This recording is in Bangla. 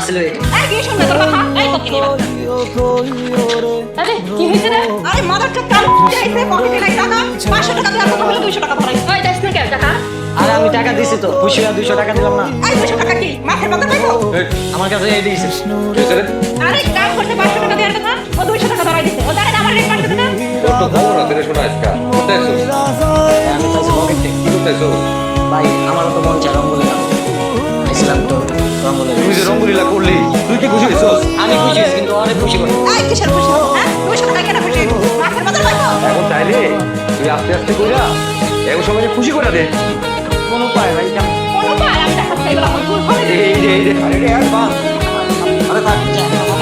আসলে এই কি শুনবে তোর কথা এই তো কি আরে কি হইছে রে আরে মাদার চোখ কান যাইছে পকেটে নাই টাকা 500 টাকা দেওয়ার কথা বলে 200 টাকা ধরাই ওই দাস না কেন টাকা আরে আমি টাকা দিছি তো খুশি হয়ে 200 টাকা দিলাম না এই 200 টাকা কি মাথায় মাথা পাইবো আমার কাছে এই দিয়েছে আরে কাজ করতে 500 টাকা দেওয়ার কথা ও 200 টাকা ধরাই দিছে ও জানে না আমার রেট পাঠাতে না তো ভালো না তেরে শোনা আজকে কোথায়ছো আমি চাইছি পকেট থেকে কোথায়ছো ভাই আমারও তো মন চায় রঙ্গলি না আইছিলাম তো রঙ্গলি তুই যে রঙ্গলীলা করলি তুই কি খুশি হয়েছিস আমি খুশি হয়েছি কিন্তু অনেক খুশি করি এই কিসের খুশি হ্যাঁ 200 টাকা কেন খুশি মাথায় মাথা পাইবো এখন তাইলে তুই আস্তে আস্তে কইরা এখন সবাই খুশি করে দে কোনো উপায় ভাই কেমন কোনো পায় আমি দেখাচ্ছি এগুলো আমার ভুল হবে এই যে আরে রে আর বাস আরে থাক যা, আমার